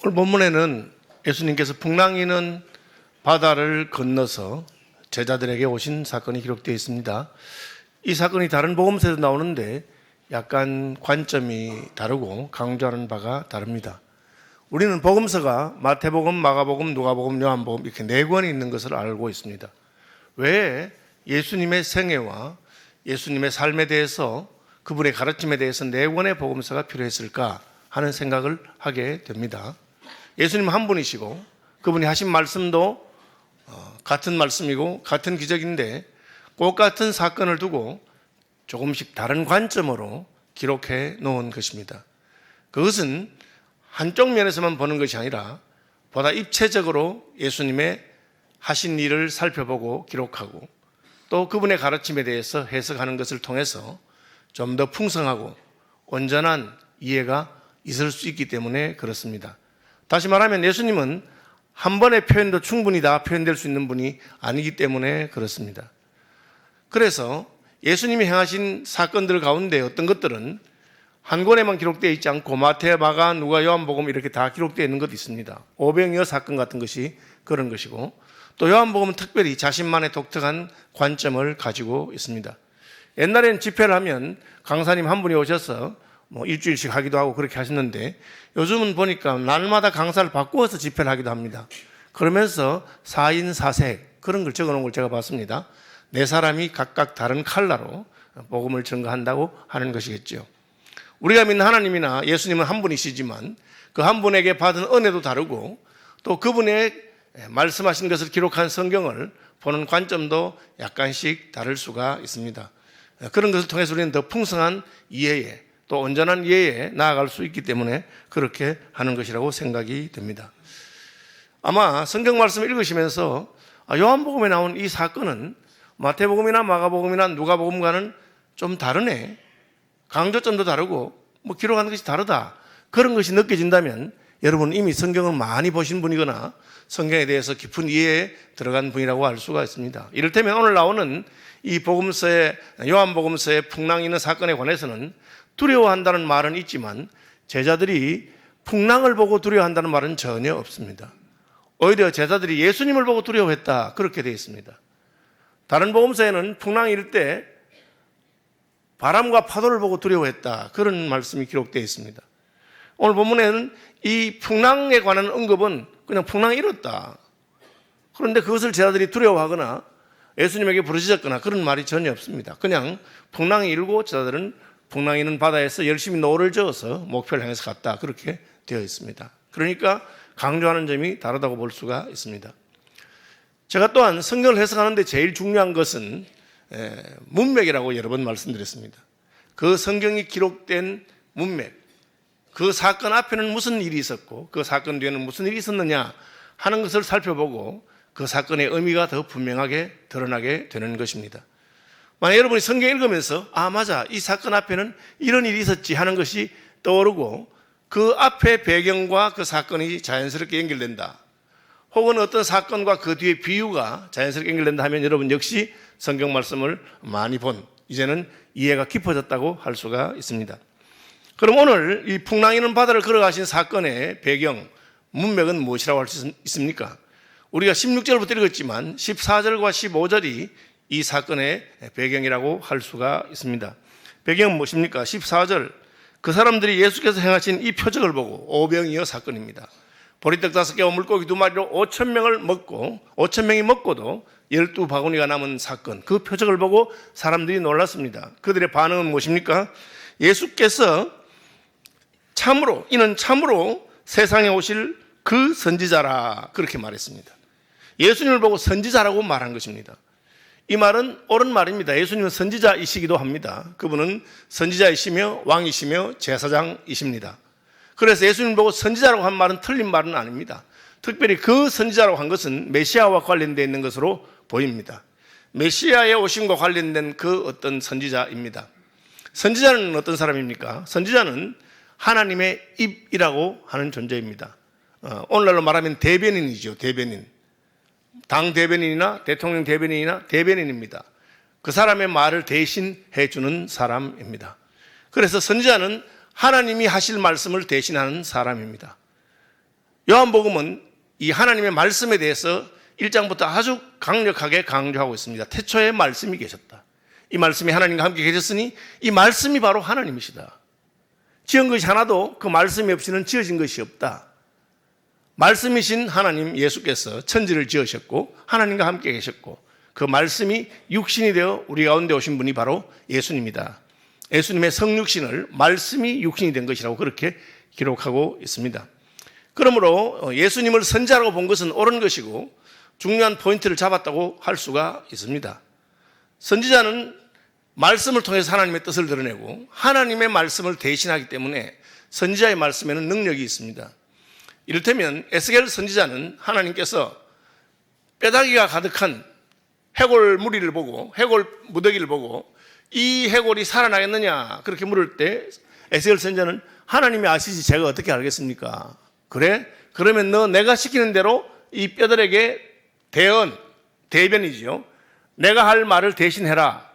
오늘 본문에는 예수님께서 풍랑이는 바다를 건너서 제자들에게 오신 사건이 기록되어 있습니다. 이 사건이 다른 복음서에도 나오는데 약간 관점이 다르고 강조하는 바가 다릅니다. 우리는 복음서가 마태복음, 마가복음, 누가복음, 요한복음 이렇게 4권이 있는 것을 알고 있습니다. 왜 예수님의 생애와 예수님의 삶에 대해서 그분의 가르침에 대해서 4권의 복음서가 필요했을까 하는 생각을 하게 됩니다. 예수님 한 분이시고 그분이 하신 말씀도 같은 말씀이고 같은 기적인데 꼭 같은 사건을 두고 조금씩 다른 관점으로 기록해 놓은 것입니다. 그것은 한쪽 면에서만 보는 것이 아니라 보다 입체적으로 예수님의 하신 일을 살펴보고 기록하고 또 그분의 가르침에 대해서 해석하는 것을 통해서 좀 더 풍성하고 온전한 이해가 있을 수 있기 때문에 그렇습니다. 다시 말하면 예수님은 한 번의 표현도 충분히 다 표현될 수 있는 분이 아니기 때문에 그렇습니다. 그래서 예수님이 행하신 사건들 가운데 어떤 것들은 한 권에만 기록되어 있지 않고 마태, 마가, 누가, 요한복음 이렇게 다 기록되어 있는 것도 있습니다. 오병이어 사건 같은 것이 그런 것이고 또 요한복음은 특별히 자신만의 독특한 관점을 가지고 있습니다. 옛날에는 집회를 하면 강사님 한 분이 오셔서 일주일씩 하기도 하고 그렇게 하셨는데 요즘은 보니까 날마다 강사를 바꾸어서 집회를 하기도 합니다. 그러면서 4인 4색 그런 걸 적어놓은 걸 제가 봤습니다. 4사람이 각각 다른 컬러로 복음을 전가한다고 하는 것이겠죠. 우리가 믿는 하나님이나 예수님은 한 분이시지만 그 한 분에게 받은 은혜도 다르고 또 그분의 말씀하신 것을 기록한 성경을 보는 관점도 약간씩 다를 수가 있습니다. 그런 것을 통해서 우리는 더 풍성한 이해에 또 온전한 이해에 나아갈 수 있기 때문에 그렇게 하는 것이라고 생각이 됩니다. 아마 성경 말씀을 읽으시면서 요한복음에 나온 이 사건은 마태복음이나 마가복음이나 누가복음과는 좀 다르네, 강조점도 다르고 기록하는 것이 다르다, 그런 것이 느껴진다면 여러분은 이미 성경을 많이 보신 분이거나 성경에 대해서 깊은 이해에 들어간 분이라고 할 수가 있습니다. 이를테면 오늘 나오는 이 복음서의 요한복음서의 풍랑이 있는 사건에 관해서는 두려워한다는 말은 있지만 제자들이 풍랑을 보고 두려워한다는 말은 전혀 없습니다. 오히려 제자들이 예수님을 보고 두려워했다 그렇게 되어 있습니다. 다른 복음서에는 풍랑이 일 때 바람과 파도를 보고 두려워했다 그런 말씀이 기록되어 있습니다. 오늘 본문에는 이 풍랑에 관한 언급은 그냥 풍랑이 일었다, 그런데 그것을 제자들이 두려워하거나 예수님에게 부르짖었거나 그런 말이 전혀 없습니다. 그냥 풍랑이 일고 제자들은 풍랑이 있는 바다에서 열심히 노를 저어서 목표를 향해서 갔다 그렇게 되어 있습니다. 그러니까 강조하는 점이 다르다고 볼 수가 있습니다. 제가 또한 성경을 해석하는데 제일 중요한 것은 문맥이라고 여러 번 말씀드렸습니다. 그 성경이 기록된 문맥, 그 사건 앞에는 무슨 일이 있었고 그 사건 뒤에는 무슨 일이 있었느냐 하는 것을 살펴보고 그 사건의 의미가 더 분명하게 드러나게 되는 것입니다. 만약 여러분이 성경 읽으면서 맞아, 이 사건 앞에는 이런 일이 있었지 하는 것이 떠오르고 그 앞에 배경과 그 사건이 자연스럽게 연결된다, 혹은 어떤 사건과 그 뒤에 비유가 자연스럽게 연결된다 하면 여러분 역시 성경 말씀을 많이 본, 이제는 이해가 깊어졌다고 할 수가 있습니다. 그럼 오늘 이 풍랑이 있는 바다를 걸어가신 사건의 배경, 문맥은 무엇이라고 할 수 있습니까? 우리가 16절부터 읽었지만 14절과 15절이 이 사건의 배경이라고 할 수가 있습니다. 배경은 무엇입니까? 14절, 그 사람들이 예수께서 행하신 이 표적을 보고, 오병이어 사건입니다. 보리떡 5개와 물고기 2마리로 5,000명이 먹고도 12바구니가 남은 사건, 그 표적을 보고 사람들이 놀랐습니다. 그들의 반응은 무엇입니까? 예수께서 이는 참으로 세상에 오실 그 선지자라 그렇게 말했습니다. 예수님을 보고 선지자라고 말한 것입니다. 이 말은 옳은 말입니다. 예수님은 선지자이시기도 합니다. 그분은 선지자이시며 왕이시며 제사장이십니다. 그래서 예수님을 보고 선지자라고 한 말은 틀린 말은 아닙니다. 특별히 그 선지자라고 한 것은 메시아와 관련되어 있는 것으로 보입니다. 메시아의 오심과 관련된 그 어떤 선지자입니다. 선지자는 어떤 사람입니까? 선지자는 하나님의 입이라고 하는 존재입니다. 오늘날로 말하면 대변인이죠. 대변인. 당 대변인이나 대통령 대변인이나 대변인입니다. 그 사람의 말을 대신해 주는 사람입니다. 그래서 선지자는 하나님이 하실 말씀을 대신하는 사람입니다. 요한복음은 이 하나님의 말씀에 대해서 1장부터 아주 강력하게 강조하고 있습니다. 태초에 말씀이 계셨다. 이 말씀이 하나님과 함께 계셨으니 이 말씀이 바로 하나님이시다. 지은 것이 하나도 그 말씀이 없이는 지어진 것이 없다. 말씀이신 하나님 예수께서 천지를 지으셨고 하나님과 함께 계셨고 그 말씀이 육신이 되어 우리 가운데 오신 분이 바로 예수님이다. 예수님의 성육신을 말씀이 육신이 된 것이라고 그렇게 기록하고 있습니다. 그러므로 예수님을 선지자라고 본 것은 옳은 것이고 중요한 포인트를 잡았다고 할 수가 있습니다. 선지자는 말씀을 통해서 하나님의 뜻을 드러내고 하나님의 말씀을 대신하기 때문에 선지자의 말씀에는 능력이 있습니다. 이를테면 에스겔 선지자는 하나님께서 뼈다귀가 가득한 해골 무리를 보고 해골 무더기를 보고 이 해골이 살아나겠느냐 그렇게 물을 때 에스겔 선지자는 하나님이 아시지 제가 어떻게 알겠습니까? 그래? 그러면 너 내가 시키는 대로 이 뼈들에게 대변이지요. 내가 할 말을 대신해라.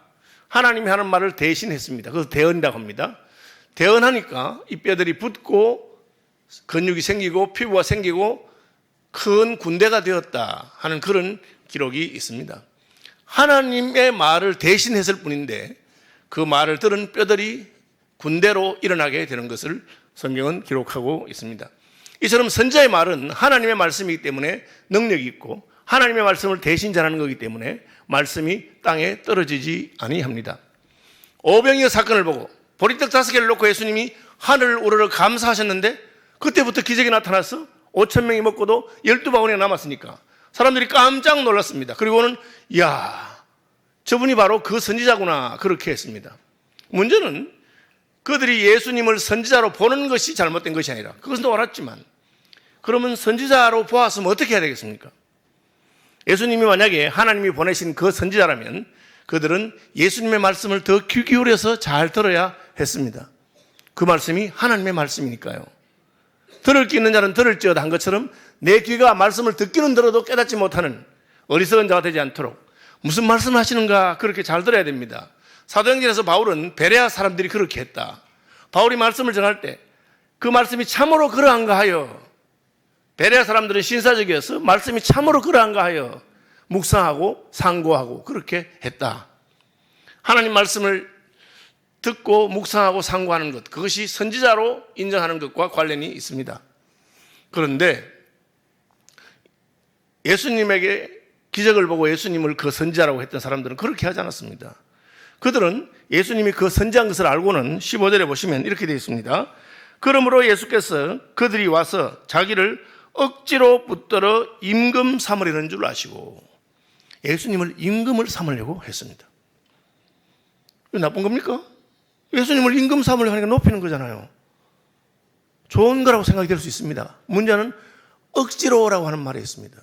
하나님이 하는 말을 대신했습니다. 그래서 대언이라고 합니다. 대언하니까 이 뼈들이 붙고 근육이 생기고 피부가 생기고 큰 군대가 되었다 하는 그런 기록이 있습니다. 하나님의 말을 대신했을 뿐인데 그 말을 들은 뼈들이 군대로 일어나게 되는 것을 성경은 기록하고 있습니다. 이처럼 선지자의 말은 하나님의 말씀이기 때문에 능력이 있고 하나님의 말씀을 대신 전하는 것이기 때문에 말씀이 땅에 떨어지지 아니합니다. 오병이어 사건을 보고 보리떡 5개를 놓고 예수님이 하늘을 우러러 감사하셨는데 그때부터 기적이 나타났어. 5,000명이 먹고도 12바구니가 남았으니까 사람들이 깜짝 놀랐습니다. 그리고는 이야 저분이 바로 그 선지자구나 그렇게 했습니다. 문제는 그들이 예수님을 선지자로 보는 것이 잘못된 것이 아니라 그것은 옳았지만 그러면 선지자로 보았으면 어떻게 해야 되겠습니까? 예수님이 만약에 하나님이 보내신 그 선지자라면 그들은 예수님의 말씀을 더 귀 기울여서 잘 들어야 했습니다. 그 말씀이 하나님의 말씀이니까요. 들을 귀 있는 자는 들을지어다 한 것처럼 내 귀가 말씀을 듣기는 들어도 깨닫지 못하는 어리석은 자가 되지 않도록 무슨 말씀을 하시는가 그렇게 잘 들어야 됩니다. 사도행전에서 바울은 베레아 사람들이 그렇게 했다. 바울이 말씀을 전할 때 그 말씀이 참으로 그러한가 하여 베레아 사람들은 신사적이어서 말씀이 참으로 그러한가 하여 묵상하고 상고하고 그렇게 했다. 하나님 말씀을 듣고 묵상하고 상고하는 것 그것이 선지자로 인정하는 것과 관련이 있습니다. 그런데 예수님에게 기적을 보고 예수님을 그 선지자라고 했던 사람들은 그렇게 하지 않았습니다. 그들은 예수님이 그 선지한 것을 알고는 15절에 보시면 이렇게 되어 있습니다. 그러므로 예수께서 그들이 와서 자기를 억지로 붙들어 임금 삼으려는 줄 아시고 예수님을 임금을 삼으려고 했습니다. 이거 나쁜 겁니까? 예수님을 임금 삼으려고 하니까 높이는 거잖아요. 좋은 거라고 생각이 될 수 있습니다. 문제는 억지로라고 하는 말이 있습니다.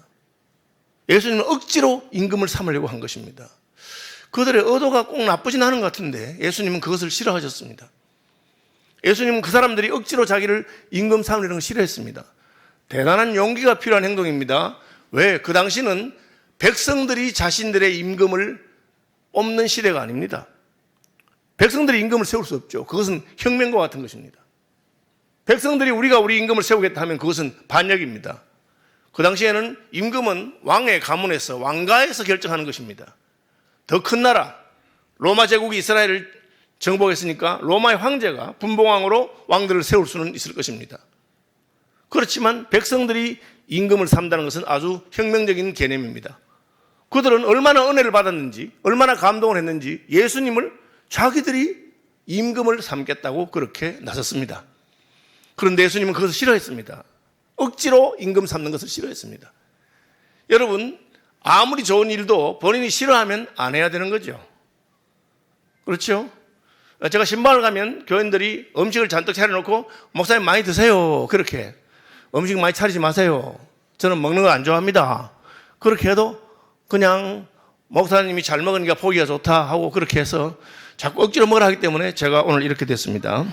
예수님은 억지로 임금을 삼으려고 한 것입니다. 그들의 의도가 꼭 나쁘진 않은 것 같은데 예수님은 그것을 싫어하셨습니다. 예수님은 그 사람들이 억지로 자기를 임금 삼으려는 걸 싫어했습니다. 대단한 용기가 필요한 행동입니다. 왜? 그 당시는 백성들이 자신들의 임금을 뽑는 시대가 아닙니다. 백성들이 임금을 세울 수 없죠. 그것은 혁명과 같은 것입니다. 백성들이 우리가 우리 임금을 세우겠다 하면 그것은 반역입니다. 그 당시에는 임금은 왕의 가문에서 왕가에서 결정하는 것입니다. 더 큰 나라 로마 제국이 이스라엘을 정복했으니까 로마의 황제가 분봉왕으로 왕들을 세울 수는 있을 것입니다. 그렇지만 백성들이 임금을 삼다는 것은 아주 혁명적인 개념입니다. 그들은 얼마나 은혜를 받았는지 얼마나 감동을 했는지 예수님을 자기들이 임금을 삼겠다고 그렇게 나섰습니다. 그런데 예수님은 그것을 싫어했습니다. 억지로 임금 삼는 것을 싫어했습니다. 여러분 아무리 좋은 일도 본인이 싫어하면 안 해야 되는 거죠. 그렇죠? 제가 신방을 가면 교인들이 음식을 잔뜩 차려놓고 목사님 많이 드세요. 그렇게 음식 많이 차리지 마세요. 저는 먹는 거 안 좋아합니다. 그렇게 해도 그냥 목사님이 잘 먹으니까 보기가 좋다 하고 그렇게 해서 자꾸 억지로 먹으라 하기 때문에 제가 오늘 이렇게 됐습니다.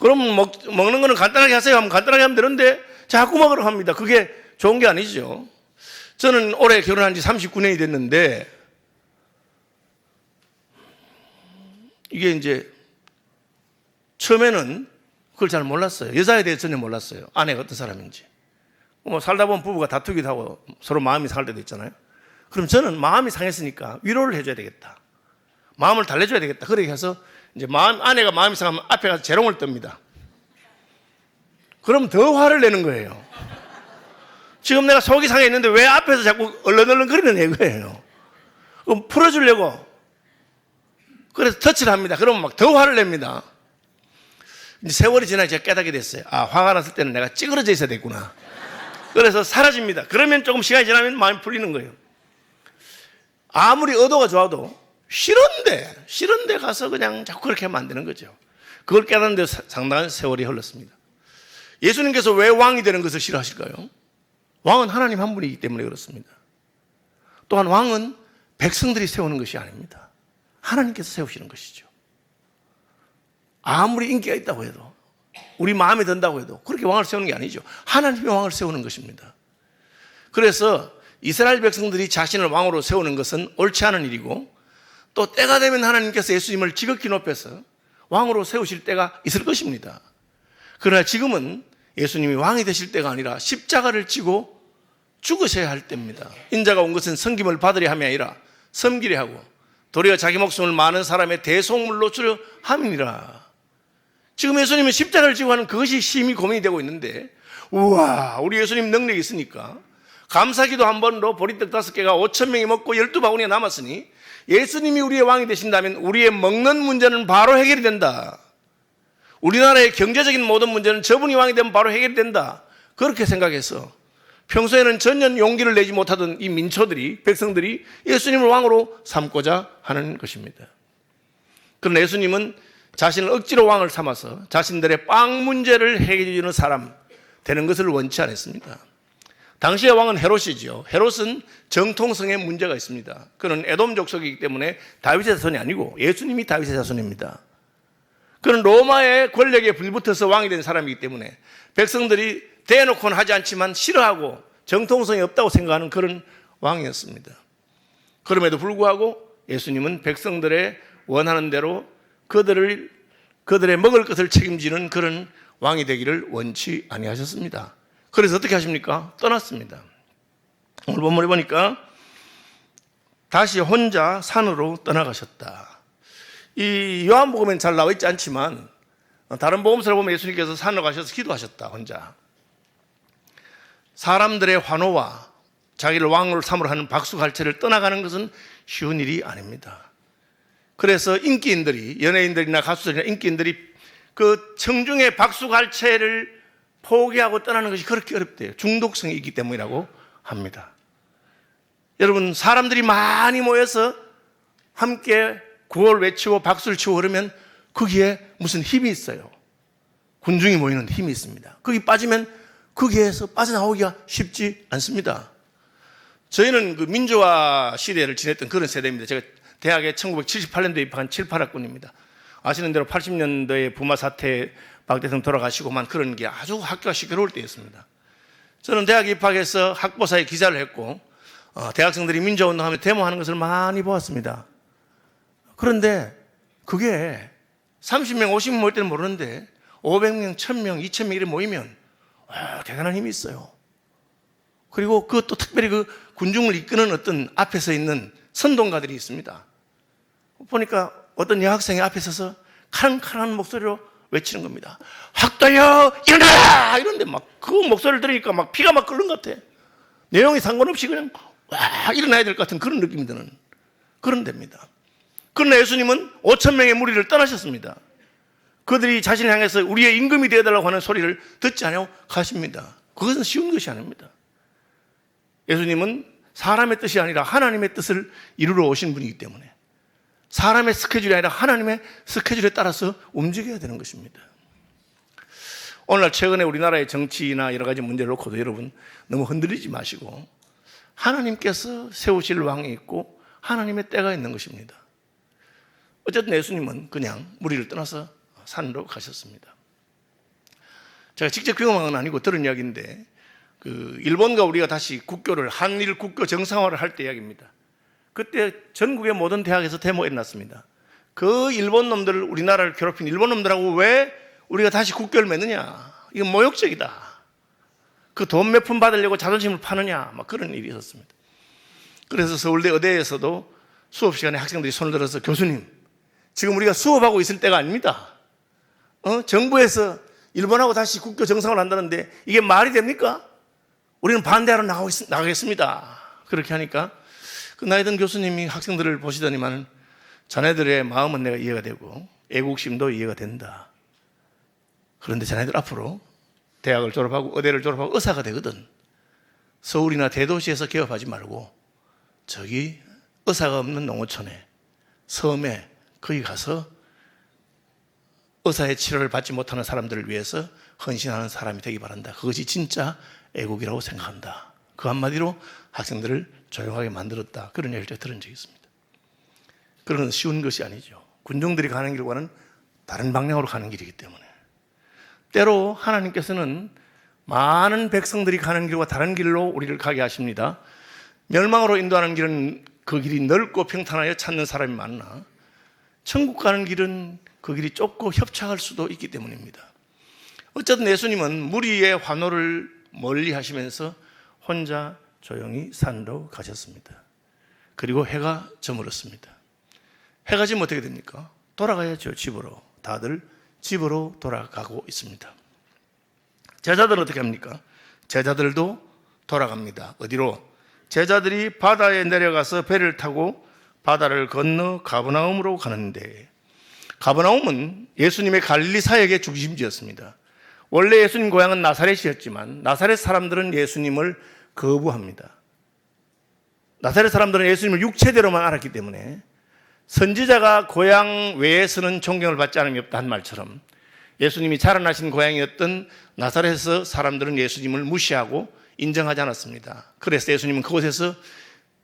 그럼 먹는 거는 간단하게 하세요 하면 간단하게 하면 되는데 자꾸 먹으라고 합니다. 그게 좋은 게 아니죠. 저는 올해 결혼한 지 39년이 됐는데 이게 이제 처음에는 그걸 잘 몰랐어요. 여자에 대해서 전혀 몰랐어요. 아내가 어떤 사람인지. 뭐 살다 보면 부부가 다투기도 하고 서로 마음이 상할 때도 있잖아요. 그럼 저는 마음이 상했으니까 위로를 해줘야 되겠다. 마음을 달래줘야 되겠다. 그렇게 해서 이제 아내가 마음이 상하면 앞에 가서 재롱을 뜹니다. 그럼 더 화를 내는 거예요. 지금 내가 속이 상해 있는데 왜 앞에서 자꾸 얼렁얼렁 거리는 거예요. 그럼 풀어주려고. 그래서 터치를 합니다. 그러면 막 더 화를 냅니다. 이제 세월이 지나 제가 깨닫게 됐어요. 아, 화가 났을 때는 내가 찌그러져 있어야 됐구나. 그래서 사라집니다. 그러면 조금 시간이 지나면 마음이 풀리는 거예요. 아무리 의도가 좋아도 싫은데 가서 그냥 자꾸 그렇게 하면 안 되는 거죠. 그걸 깨닫는 데 상당한 세월이 흘렀습니다. 예수님께서 왜 왕이 되는 것을 싫어하실까요? 왕은 하나님 한 분이기 때문에 그렇습니다. 또한 왕은 백성들이 세우는 것이 아닙니다. 하나님께서 세우시는 것이죠. 아무리 인기가 있다고 해도, 우리 마음에 든다고 해도 그렇게 왕을 세우는 게 아니죠. 하나님이 왕을 세우는 것입니다. 그래서 이스라엘 백성들이 자신을 왕으로 세우는 것은 옳지 않은 일이고, 또 때가 되면 하나님께서 예수님을 지극히 높여서 왕으로 세우실 때가 있을 것입니다. 그러나 지금은 예수님이 왕이 되실 때가 아니라 십자가를 지고 죽으셔야 할 때입니다. 인자가 온 것은 섬김을 받으려 함이 아니라 섬기려 하고 도리어 자기 목숨을 많은 사람의 대속물로 주려 함이니라. 지금 예수님은 십자가를 지고 하는 그것이 심히 고민이 되고 있는데, 우와, 우리 예수님 능력이 있으니까 감사기도 한 번으로 보리떡 5개가 5,000명이 먹고 12바구니가 남았으니 예수님이 우리의 왕이 되신다면 우리의 먹는 문제는 바로 해결이 된다. 우리나라의 경제적인 모든 문제는 저분이 왕이 되면 바로 해결이 된다. 그렇게 생각해서 평소에는 전혀 용기를 내지 못하던 이 민초들이, 백성들이 예수님을 왕으로 삼고자 하는 것입니다. 그러나 예수님은 자신을 억지로 왕을 삼아서 자신들의 빵 문제를 해결해 주는 사람 되는 것을 원치 않았습니다. 당시의 왕은 헤롯이죠. 헤롯은 정통성에 문제가 있습니다. 그는 에돔 족속이기 때문에 다윗의 자손이 아니고 예수님이 다윗의 자손입니다. 그는 로마의 권력에 불붙어서 왕이 된 사람이기 때문에 백성들이 대놓고는 하지 않지만 싫어하고 정통성이 없다고 생각하는 그런 왕이었습니다. 그럼에도 불구하고 예수님은 백성들의 원하는 대로 그들의 먹을 것을 책임지는 그런 왕이 되기를 원치 아니하셨습니다. 그래서 어떻게 하십니까? 떠났습니다. 오늘 본문에 보니까 다시 혼자 산으로 떠나가셨다. 이 요한복음엔 잘 나와 있지 않지만 다른 복음서를 보면 예수님께서 산으로 가셔서 기도하셨다, 혼자. 사람들의 환호와 자기를 왕으로 삼으러 하는 박수갈채를 떠나가는 것은 쉬운 일이 아닙니다. 그래서 인기인들이, 연예인들이나 가수들이나 인기인들이 그 청중의 박수갈채를 포기하고 떠나는 것이 그렇게 어렵대요. 중독성이 있기 때문이라고 합니다. 여러분, 사람들이 많이 모여서 함께 구호를 외치고 박수를 치고 그러면 거기에 무슨 힘이 있어요. 군중이 모이는 힘이 있습니다. 거기 빠지면 거기에서 빠져나오기가 쉽지 않습니다. 저희는 그 민주화 시대를 지냈던 그런 세대입니다. 제가 대학에 1978년도에 입학한 7, 8학번입니다. 아시는 대로 80년도에 부마 사태, 박 대통령 돌아가시고만 그런 게 아주 학교가 시끄러울 때였습니다. 저는 대학 입학해서 학보사에 기자를 했고 대학생들이 민주화운동하며 데모하는 것을 많이 보았습니다. 그런데 그게 30명, 50명 모일 때는 모르는데 500명, 1000명, 2000명 이렇게 모이면 대단한 힘이 있어요. 그리고 그것도 특별히 그 군중을 이끄는 어떤 앞에 서 있는 선동가들이 있습니다. 보니까 어떤 여학생이 앞에 서서 카랑카랑한 목소리로 외치는 겁니다. 학도여 일어나라! 이런데 막 그 목소리를 들으니까 막 피가 막 끓는 것 같아. 내용이 상관없이 그냥 와 일어나야 될 것 같은 그런 느낌이 드는 그런 데입니다. 그러나 예수님은 5,000명의 무리를 떠나셨습니다. 그들이 자신을 향해서 우리의 임금이 되어달라고 하는 소리를 듣지 않고 가십니다. 그것은 쉬운 것이 아닙니다. 예수님은 사람의 뜻이 아니라 하나님의 뜻을 이루러 오신 분이기 때문에 사람의 스케줄이 아니라 하나님의 스케줄에 따라서 움직여야 되는 것입니다. 오늘날 최근에 우리나라의 정치나 여러 가지 문제를 놓고도 여러분 너무 흔들리지 마시고 하나님께서 세우실 왕이 있고 하나님의 때가 있는 것입니다. 어쨌든 예수님은 그냥 무리를 떠나서 산으로 가셨습니다. 제가 직접 경험한 건 아니고 들은 이야기인데 그 일본과 우리가 다시 국교를 한일 국교 정상화를 할 때 이야기입니다. 그때 전국의 모든 대학에서 데모가 일어났습니다. 그 일본 놈들을 우리나라를 괴롭힌 일본 놈들하고 왜 우리가 다시 국교를 맺느냐? 이건 모욕적이다. 그 돈 몇 푼 받으려고 자존심을 파느냐? 막 그런 일이 있었습니다. 그래서 서울대 의대에서도 수업 시간에 학생들이 손을 들어서 교수님, 지금 우리가 수업하고 있을 때가 아닙니다. 정부에서 일본하고 다시 국교 정상을 한다는데 이게 말이 됩니까? 우리는 반대하러 나가겠습니다. 그렇게 하니까 그 나이 든 교수님이 학생들을 보시더니만 자네들의 마음은 내가 이해가 되고 애국심도 이해가 된다. 그런데 자네들 앞으로 대학을 졸업하고 의대를 졸업하고 의사가 되거든. 서울이나 대도시에서 개업하지 말고 저기 의사가 없는 농어촌에 섬에 거기 가서 의사의 치료를 받지 못하는 사람들을 위해서 헌신하는 사람이 되기 바란다. 그것이 진짜 애국이라고 생각한다. 그 한마디로 학생들을 조용하게 만들었다. 그런 얘기를 제가 들은 적이 있습니다. 그런 건 쉬운 것이 아니죠. 군중들이 가는 길과는 다른 방향으로 가는 길이기 때문에. 때로 하나님께서는 많은 백성들이 가는 길과 다른 길로 우리를 가게 하십니다. 멸망으로 인도하는 길은 그 길이 넓고 평탄하여 찾는 사람이 많으나 천국 가는 길은 그 길이 좁고 협착할 수도 있기 때문입니다. 어쨌든 예수님은 무리의 환호를 멀리 하시면서 혼자 조용히 산으로 가셨습니다. 그리고 해가 저물었습니다. 해가 지면 어떻게 됩니까? 돌아가야죠, 집으로. 다들 집으로 돌아가고 있습니다. 제자들은 어떻게 합니까? 제자들도 돌아갑니다. 어디로? 제자들이 바다에 내려가서 배를 타고 바다를 건너 가버나움으로 가는데, 가버나움은 예수님의 갈릴리 사역의 중심지였습니다. 원래 예수님 고향은 나사렛이었지만 나사렛 사람들은 예수님을 거부합니다. 나사렛 사람들은 예수님을 육체대로만 알았기 때문에 선지자가 고향 외에서는 존경을 받지 않음이 없다 한 말처럼 예수님이 자라나신 고향이었던 나사렛에서 사람들은 예수님을 무시하고 인정하지 않았습니다. 그래서 예수님은 그곳에서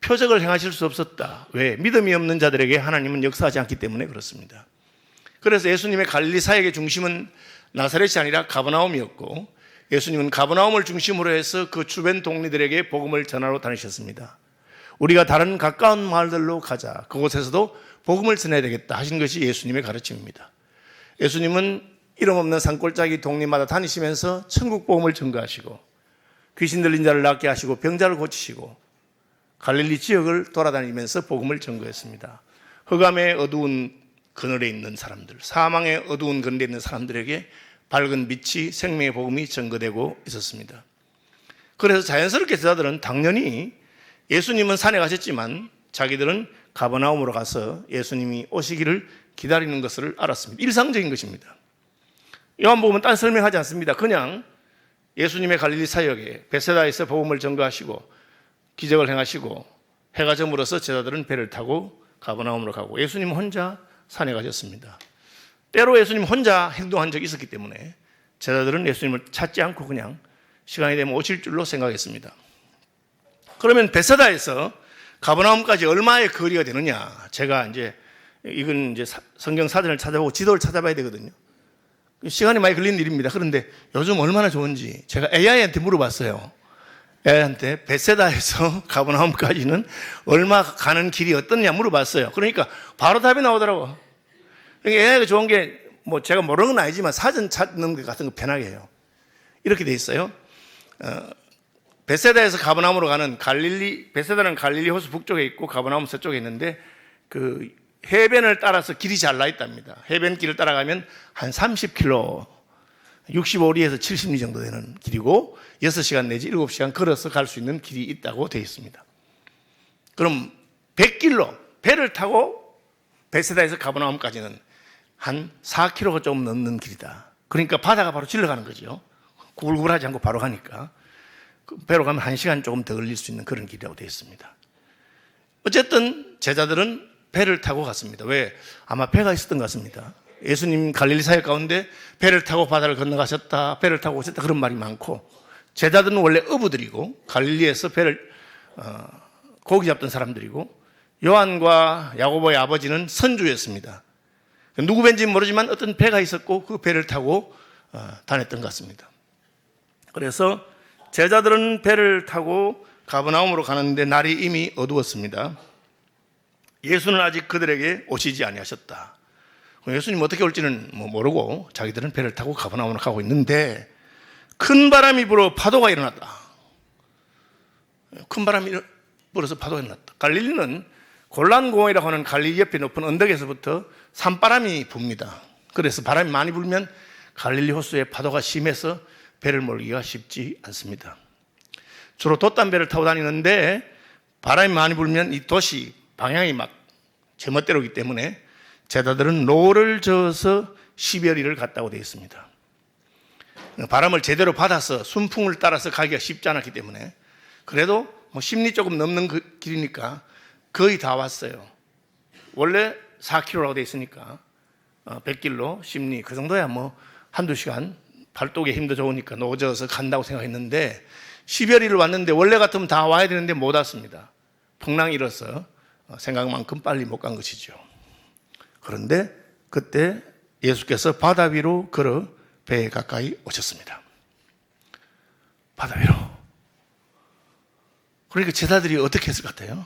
표적을 행하실 수 없었다. 왜? 믿음이 없는 자들에게 하나님은 역사하지 않기 때문에 그렇습니다. 그래서 예수님의 갈릴리 사역의 중심은 나사렛이 아니라 가버나움이었고, 예수님은 가버나움을 중심으로 해서 그 주변 동네들에게 복음을 전하러 다니셨습니다. 우리가 다른 가까운 마을들로 가자. 그곳에서도 복음을 전해야 되겠다 하신 것이 예수님의 가르침입니다. 예수님은 이름 없는 산골짜기 동네마다 다니시면서 천국 복음을 전가하시고 귀신 들린 자를 낫게 하시고 병자를 고치시고 갈릴리 지역을 돌아다니면서 복음을 전거했습니다. 흑암의 어두운 그늘에 있는 사람들, 사망의 어두운 그늘에 있는 사람들에게 밝은 빛이 생명의 복음이 전거되고 있었습니다. 그래서 자연스럽게 제자들은 당연히 예수님은 산에 가셨지만 자기들은 가버나움으로 가서 예수님이 오시기를 기다리는 것을 알았습니다. 일상적인 것입니다. 요한복음은 딴 설명하지 않습니다. 그냥 예수님의 갈릴리 사역에 베세다에서 복음을 전거하시고 기적을 행하시고 해가 저물어서 제자들은 배를 타고 가버나움으로 가고 예수님 혼자 산에 가셨습니다. 때로 예수님 혼자 행동한 적이 있었기 때문에 제자들은 예수님을 찾지 않고 그냥 시간이 되면 오실 줄로 생각했습니다. 그러면 베세다에서 가버나움까지 얼마의 거리가 되느냐? 제가 이건 성경 사전을 찾아보고 지도를 찾아봐야 되거든요. 시간이 많이 걸리는 일입니다. 그런데 요즘 얼마나 좋은지 제가 AI한테 물어봤어요. AI한테 베세다에서 가버나움까지는 얼마 가는 길이 어떻냐 물어봤어요. 그러니까 바로 답이 나오더라고요. AI가 좋은 게 제가 모르는 건 아니지만 사전 찾는 것 같은 거 편하게 해요. 이렇게 돼 있어요. 베세다에서 가버나움으로 가는 베세다는 갈릴리 호수 북쪽에 있고 가버나움 서쪽에 있는데 그 해변을 따라서 길이 잘 나 있답니다. 해변길을 따라가면 한 30km, 65리에서 70리 정도 되는 길이고 6시간 내지 7시간 걸어서 갈 수 있는 길이 있다고 되어 있습니다. 그럼 100길로 배를 타고 베세다에서 가버나움까지는 한 4km가 조금 넘는 길이다. 그러니까 바다가 바로 질러가는 거죠. 구불구불하지 않고 바로 가니까. 배로 가면 1시간 조금 더 걸릴 수 있는 그런 길이라고 되어 있습니다. 어쨌든 제자들은 배를 타고 갔습니다. 왜? 아마 배가 있었던 것 같습니다. 예수님 갈릴리 사역 가운데 배를 타고 바다를 건너가셨다, 배를 타고 오셨다 그런 말이 많고, 제자들은 원래 어부들이고 갈릴리에서 고기 잡던 사람들이고 요한과 야고보의 아버지는 선주였습니다. 누구 벤지는 모르지만 어떤 배가 있었고 그 배를 타고 다녔던 것 같습니다. 그래서 제자들은 배를 타고 가버나움으로 가는데 날이 이미 어두웠습니다. 예수는 아직 그들에게 오시지 아니하셨다. 예수님 어떻게 올지는 모르고 자기들은 배를 타고 가버나움으로 가고 있는데 큰 바람이 불어 파도가 일어났다. 큰 바람이 불어서 파도가 일어났다. 갈릴리는 골란공원이라고 하는 갈릴리 옆에 높은 언덕에서부터 산바람이 붑니다. 그래서 바람이 많이 불면 갈릴리 호수의 파도가 심해서 배를 몰기가 쉽지 않습니다. 주로 돛담배를 타고 다니는데 바람이 많이 불면 이 돛이 방향이 막 제멋대로이기 때문에 제자들은 노를 저어서 시베리를 갔다고 되어 있습니다. 바람을 제대로 받아서 순풍을 따라서 가기가 쉽지 않았기 때문에 그래도 심리 조금 넘는 그 길이니까 거의 다 왔어요. 원래 4km라고 되어 있으니까 100길로 심리 그 정도야 한두 시간 발독에 힘도 좋으니까 노져서 간다고 생각했는데 시베리를 왔는데 원래 같으면 다 와야 되는데 못 왔습니다. 풍랑이 일어서 생각만큼 빨리 못 간 것이죠. 그런데 그때 예수께서 바다 위로 걸어 배에 가까이 오셨습니다. 바다 위로. 그러니까 제자들이 어떻게 했을 것 같아요?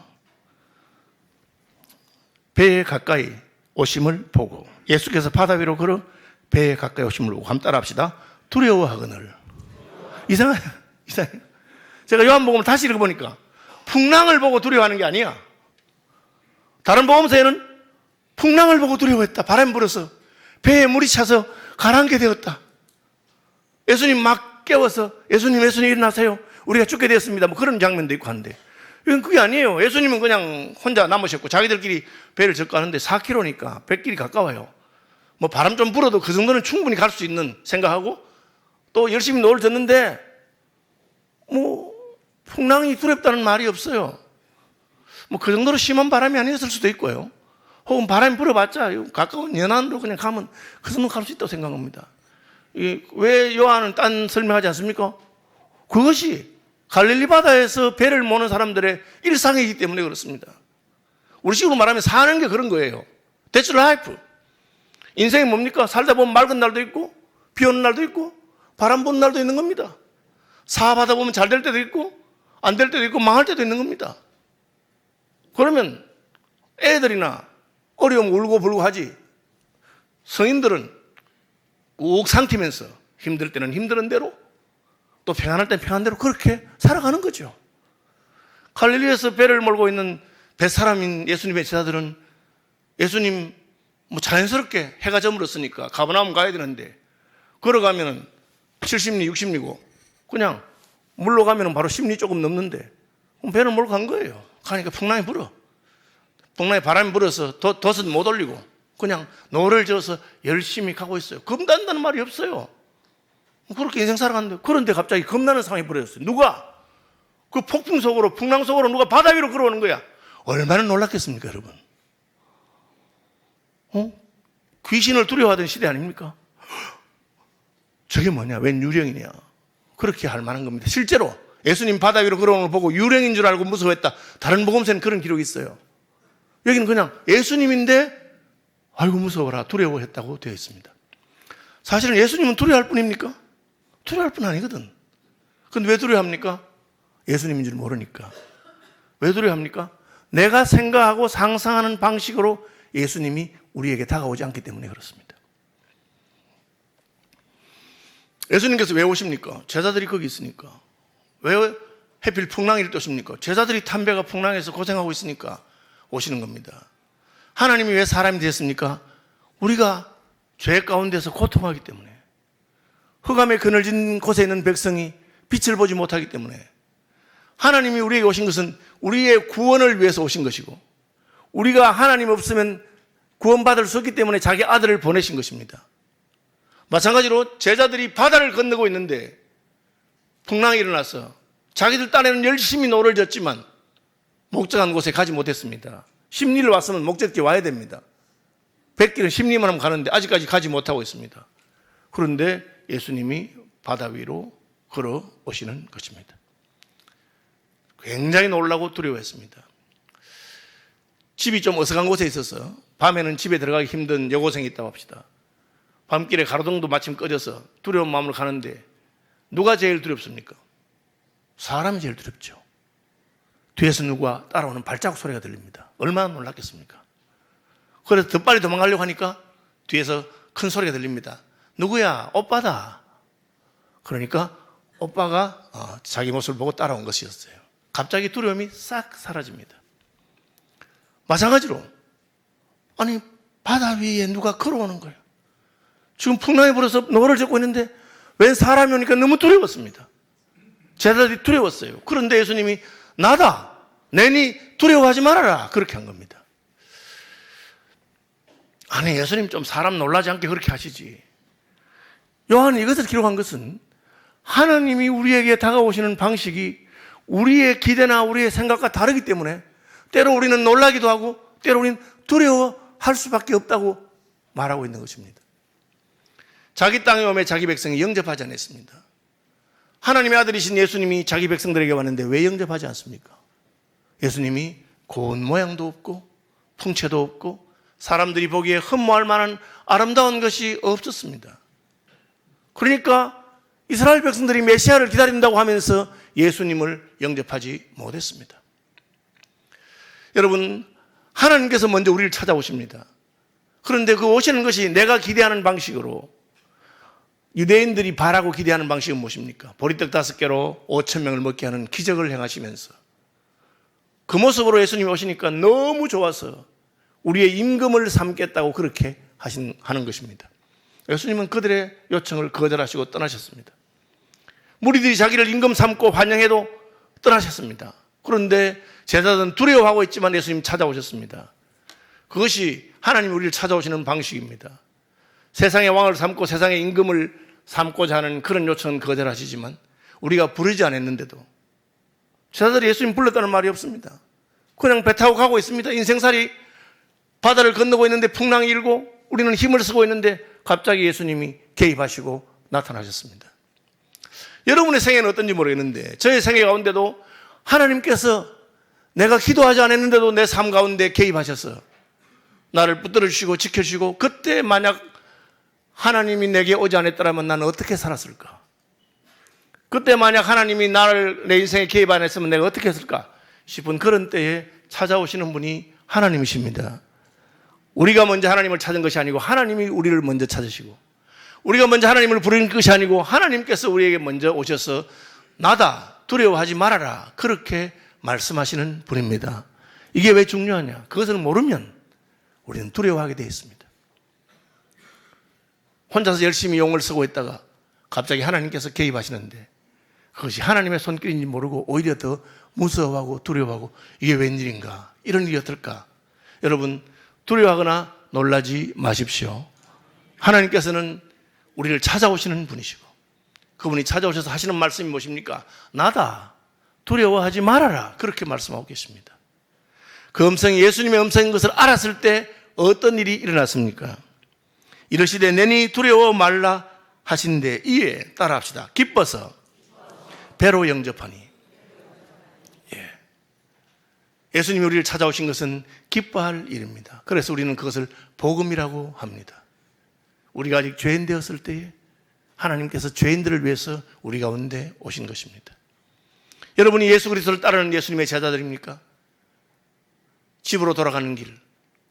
배에 가까이 오심을 보고 예수께서 바다 위로 걸어 배에 가까이 오심을 보고 한번 따라합시다. 두려워하거늘. 이상해요. 제가 요한복음을 다시 읽어보니까 풍랑을 보고 두려워하는 게 아니야. 다른 복음서에는 풍랑을 보고 두려워했다. 바람이 불어서 배에 물이 차서 가라앉게 되었다. 예수님 막 깨워서 예수님 일어나세요. 우리가 죽게 되었습니다. 그런 장면도 있고 한데 이건 그게 아니에요. 예수님은 그냥 혼자 남으셨고 자기들끼리 배를 젓고 하는데 4km니까 100길이 가까워요. 바람 좀 불어도 그 정도는 충분히 갈 수 있는 생각하고 또 열심히 노를 젓는데 풍랑이 두렵다는 말이 없어요. 그 정도로 심한 바람이 아니었을 수도 있고요. 혹은 바람이 불어봤자 가까운 연안으로 그냥 가면 그 정도 갈 수 있다고 생각합니다. 왜 요한은 딴 설명하지 않습니까? 그것이 갈릴리 바다에서 배를 모는 사람들의 일상이기 때문에 그렇습니다. 우리 식으로 말하면 사는 게 그런 거예요. That's life. 인생이 뭡니까? 살다 보면 맑은 날도 있고 비 오는 날도 있고 바람 부는 날도 있는 겁니다. 사업하다 보면 잘 될 때도 있고 안 될 때도 있고 망할 때도 있는 겁니다. 그러면 애들이나 어려움 울고 불고 하지 성인들은 욱 삼키면서 힘들 때는 힘든 대로 또 평안할 때는 평안한 대로 그렇게 살아가는 거죠. 갈릴리에서 배를 몰고 있는 뱃사람인 예수님의 제자들은 예수님 자연스럽게 해가 저물었으니까 가버나움 가야 되는데 걸어가면 70리 60리고 그냥 물로 가면 바로 10리 조금 넘는데 배를 몰고 간 거예요. 가니까 풍랑이 불어. 풍랑에 바람이 불어서 돛은 못 올리고 그냥 노를 저어서 열심히 가고 있어요. 겁난다는 말이 없어요. 그렇게 인생 살아갔는데 그런데 갑자기 겁나는 상황이 벌어졌어요. 누가? 그 폭풍 속으로 풍랑 속으로 누가 바다 위로 걸어오는 거야. 얼마나 놀랐겠습니까 여러분? 귀신을 두려워하던 시대 아닙니까? 저게 뭐냐? 웬 유령이냐? 그렇게 할 만한 겁니다. 실제로 예수님 바다 위로 걸어오는 걸 보고 유령인 줄 알고 무서워했다. 다른 복음서에는 그런 기록이 있어요. 여기는 그냥 예수님인데 아이고 무서워라 두려워했다고 되어 있습니다. 사실은 예수님은 두려워할 뿐입니까? 두려워할 뿐 아니거든. 근데 왜 두려워합니까? 예수님인 줄 모르니까. 왜 두려워합니까? 내가 생각하고 상상하는 방식으로 예수님이 우리에게 다가오지 않기 때문에 그렇습니다. 예수님께서 왜 오십니까? 제자들이 거기 있으니까. 왜 해필 풍랑일 때 오십니까? 제자들이 탄 배가 풍랑에서 고생하고 있으니까 오시는 겁니다. 하나님이 왜 사람이 되었습니까? 우리가 죄 가운데서 고통하기 때문에, 흑암의 그늘진 곳에 있는 백성이 빛을 보지 못하기 때문에, 하나님이 우리에게 오신 것은 우리의 구원을 위해서 오신 것이고, 우리가 하나님 없으면 구원받을 수 없기 때문에 자기 아들을 보내신 것입니다. 마찬가지로 제자들이 바다를 건너고 있는데 풍랑이 일어나서 자기들 딴에는 열심히 노를 젓지만 목적한 곳에 가지 못했습니다. 십리를 왔으면 목적지에 와야 됩니다. 100길은 십리만 하면 가는데 아직까지 가지 못하고 있습니다. 그런데 예수님이 바다 위로 걸어오시는 것입니다. 굉장히 놀라고 두려워했습니다. 집이 좀 어색한 곳에 있어서 밤에는 집에 들어가기 힘든 여고생이 있다고 합시다. 밤길에 가로등도 마침 꺼져서 두려운 마음으로 가는데 누가 제일 두렵습니까? 사람이 제일 두렵죠. 뒤에서 누가 따라오는 발자국 소리가 들립니다. 얼마나 놀랐겠습니까? 그래서 더 빨리 도망가려고 하니까 뒤에서 큰 소리가 들립니다. 누구야? 오빠다. 그러니까 오빠가 자기 모습을 보고 따라온 것이었어요. 갑자기 두려움이 싹 사라집니다. 마찬가지로 아니 바다 위에 누가 걸어오는 거예요. 지금 풍랑이 불어서 노를 젓고 있는데 웬 사람이 오니까 너무 두려웠습니다. 제자들이 두려웠어요. 그런데 예수님이 나다. 내니 두려워하지 말아라. 그렇게 한 겁니다. 아니 예수님 좀 사람 놀라지 않게 그렇게 하시지. 요한이 이것을 기록한 것은 하나님이 우리에게 다가오시는 방식이 우리의 기대나 우리의 생각과 다르기 때문에 때로 우리는 놀라기도 하고 때로 우리는 두려워할 수밖에 없다고 말하고 있는 것입니다. 자기 땅에 오매 자기 백성이 영접하지 않았습니다. 하나님의 아들이신 예수님이 자기 백성들에게 왔는데 왜 영접하지 않습니까? 예수님이 고운 모양도 없고 풍채도 없고 사람들이 보기에 흠모할 만한 아름다운 것이 없었습니다. 그러니까 이스라엘 백성들이 메시아를 기다린다고 하면서 예수님을 영접하지 못했습니다. 여러분, 하나님께서 먼저 우리를 찾아오십니다. 그런데 그 오시는 것이 내가 기대하는 방식으로, 유대인들이 바라고 기대하는 방식은 무엇입니까? 보리떡 5개로 5,000명을 먹게 하는 기적을 행하시면서 그 모습으로 예수님이 오시니까 너무 좋아서 우리의 임금을 삼겠다고 그렇게 하는 것입니다. 예수님은 그들의 요청을 거절하시고 떠나셨습니다. 무리들이 자기를 임금 삼고 환영해도 떠나셨습니다. 그런데 제자들은 두려워하고 있지만 예수님 찾아오셨습니다. 그것이 하나님 우리를 찾아오시는 방식입니다. 세상의 왕을 삼고 세상의 임금을 삼고자 하는 그런 요청은 거절하시지만 우리가 부르지 않았는데도 제자들이 예수님 불렀다는 말이 없습니다. 그냥 배 타고 가고 있습니다. 인생살이 바다를 건너고 있는데 풍랑이 일고 우리는 힘을 쓰고 있는데 갑자기 예수님이 개입하시고 나타나셨습니다. 여러분의 생애는 어떤지 모르겠는데 저의 생애 가운데도 하나님께서 내가 기도하지 않았는데도 내 삶 가운데 개입하셔서 나를 붙들어 주시고 지켜주시고, 그때 만약 하나님이 내게 오지 않았더라면 나는 어떻게 살았을까? 그때 만약 하나님이 나를 내 인생에 개입 안 했으면 내가 어떻게 했을까 싶은 그런 때에 찾아오시는 분이 하나님이십니다. 우리가 먼저 하나님을 찾은 것이 아니고 하나님이 우리를 먼저 찾으시고, 우리가 먼저 하나님을 부르는 것이 아니고 하나님께서 우리에게 먼저 오셔서 나다, 두려워하지 말아라, 그렇게 말씀하시는 분입니다. 이게 왜 중요하냐? 그것을 모르면 우리는 두려워하게 되어 있습니다. 혼자서 열심히 용을 쓰고 있다가 갑자기 하나님께서 개입하시는데 그것이 하나님의 손길인지 모르고 오히려 더 무서워하고 두려워하고 이게 웬일인가, 이런 일이 어떨까? 여러분, 두려워하거나 놀라지 마십시오. 하나님께서는 우리를 찾아오시는 분이시고 그분이 찾아오셔서 하시는 말씀이 무엇입니까? 나다, 두려워하지 말아라, 그렇게 말씀하고 계십니다. 그 음성이 예수님의 음성인 것을 알았을 때 어떤 일이 일어났습니까? 이르시되 내니 두려워 말라 하신데 이에 따라합시다. 기뻐서 배로 영접하니. 예수님이 우리를 찾아오신 것은 기뻐할 일입니다. 그래서 우리는 그것을 복음이라고 합니다. 우리가 아직 죄인 되었을 때에 하나님께서 죄인들을 위해서 우리 가운데 오신 것입니다. 여러분이 예수 그리스도를 따르는 예수님의 제자들입니까? 집으로 돌아가는 길,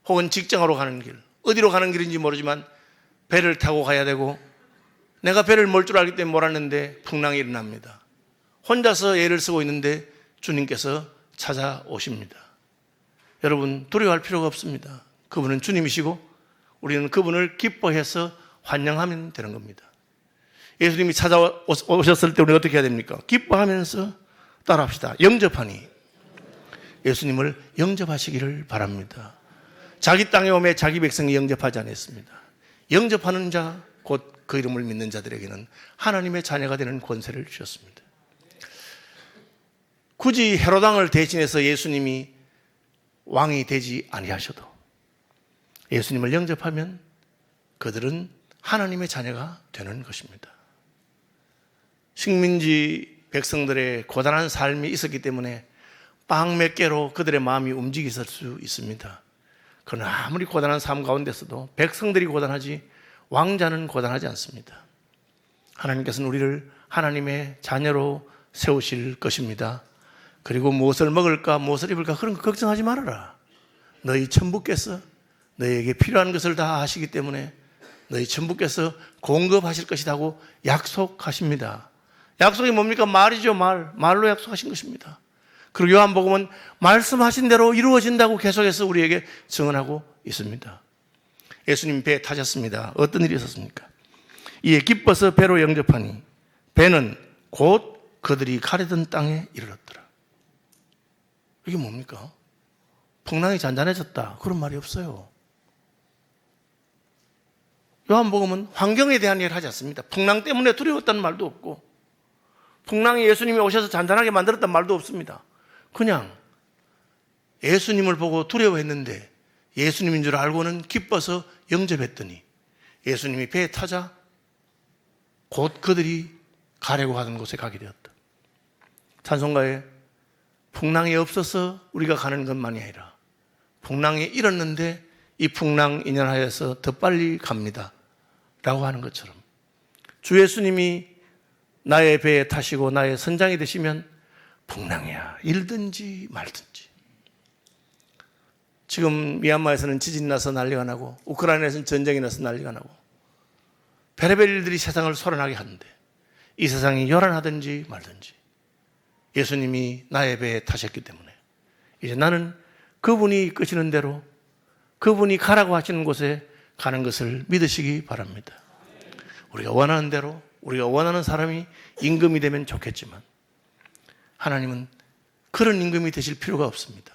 혹은 직장으로 가는 길, 어디로 가는 길인지 모르지만 배를 타고 가야 되고, 내가 배를 몰 줄 알기 때문에 몰았는데 풍랑이 일어납니다. 혼자서 애를 쓰고 있는데 주님께서 찾아오십니다. 여러분, 두려워할 필요가 없습니다. 그분은 주님이시고 우리는 그분을 기뻐해서 환영하면 되는 겁니다. 예수님이 찾아오셨을 때 우리가 어떻게 해야 됩니까? 기뻐하면서 따라합시다. 영접하니. 예수님을 영접하시기를 바랍니다. 자기 땅에 오매 자기 백성이 영접하지 않았습니다. 영접하는 자, 곧 그 이름을 믿는 자들에게는 하나님의 자녀가 되는 권세를 주셨습니다. 굳이 헤롯 왕을 대신해서 예수님이 왕이 되지 아니하셔도 예수님을 영접하면 그들은 하나님의 자녀가 되는 것입니다. 식민지 백성들의 고단한 삶이 있었기 때문에 빵 몇 개로 그들의 마음이 움직였을 수 있습니다. 그러나 아무리 고단한 삶 가운데서도 백성들이 고단하지 왕자는 고단하지 않습니다. 하나님께서는 우리를 하나님의 자녀로 세우실 것입니다. 그리고 무엇을 먹을까, 무엇을 입을까, 그런 거 걱정하지 말아라. 너희 천부께서 너희에게 필요한 것을 다 하시기 때문에 너희 천부께서 공급하실 것이라고 약속하십니다. 약속이 뭡니까? 말이죠. 말로 약속하신 것입니다. 그리고 요한복음은 말씀하신 대로 이루어진다고 계속해서 우리에게 증언하고 있습니다. 예수님 배에 타셨습니다. 어떤 일이 있었습니까? 이에 기뻐서 배로 영접하니 배는 곧 그들이 가려던 땅에 이르렀더라. 이게 뭡니까? 풍랑이 잔잔해졌다, 그런 말이 없어요. 요한복음은 환경에 대한 얘기를 하지 않습니다. 풍랑 때문에 두려웠다는 말도 없고, 풍랑이 예수님이 오셔서 잔잔하게 만들었다는 말도 없습니다. 그냥 예수님을 보고 두려워했는데 예수님인 줄 알고는 기뻐서 영접했더니 예수님이 배에 타자 곧 그들이 가려고 하는 곳에 가게 되었다. 찬송가에 풍랑이 없어서 우리가 가는 것만이 아니라 풍랑이 일었는데 이 풍랑 인연하여서 더 빨리 갑니다 라고 하는 것처럼, 주 예수님이 나의 배에 타시고 나의 선장이 되시면 풍랑이야 일든지 말든지. 지금 미얀마에서는 지진이 나서 난리가 나고 우크라이나에서는 전쟁이 나서 난리가 나고 별의별 일들이 세상을 소란하게 하는데 이 세상이 요란하든지 말든지 예수님이 나의 배에 타셨기 때문에 이제 나는 그분이 이끄시는 대로, 그분이 가라고 하시는 곳에 가는 것을 믿으시기 바랍니다. 우리가 원하는 대로, 우리가 원하는 사람이 임금이 되면 좋겠지만 하나님은 그런 임금이 되실 필요가 없습니다.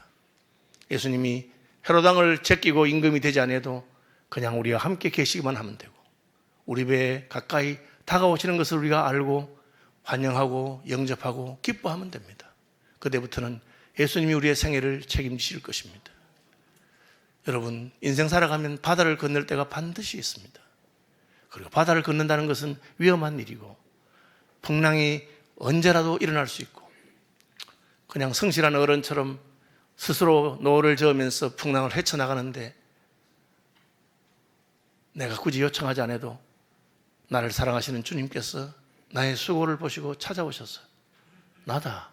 예수님이 헤롯왕을 제끼고 임금이 되지 않아도 그냥 우리와 함께 계시기만 하면 되고, 우리 배에 가까이 다가오시는 것을 우리가 알고 환영하고 영접하고 기뻐하면 됩니다. 그때부터는 예수님이 우리의 생애를 책임지실 것입니다. 여러분, 인생 살아가면 바다를 건널 때가 반드시 있습니다. 그리고 바다를 건넌다는 것은 위험한 일이고 풍랑이 언제라도 일어날 수 있고, 그냥 성실한 어른처럼 스스로 노를 저으면서 풍랑을 헤쳐나가는데 내가 굳이 요청하지 않아도 나를 사랑하시는 주님께서 나의 수고를 보시고 찾아오셔서 나다,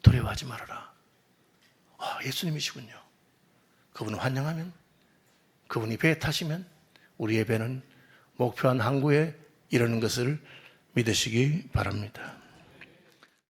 두려워하지 말아라. 예수님이시군요. 그분을 환영하면, 그분이 배에 타시면 우리의 배는 목표한 항구에 이르는 것을 믿으시기 바랍니다.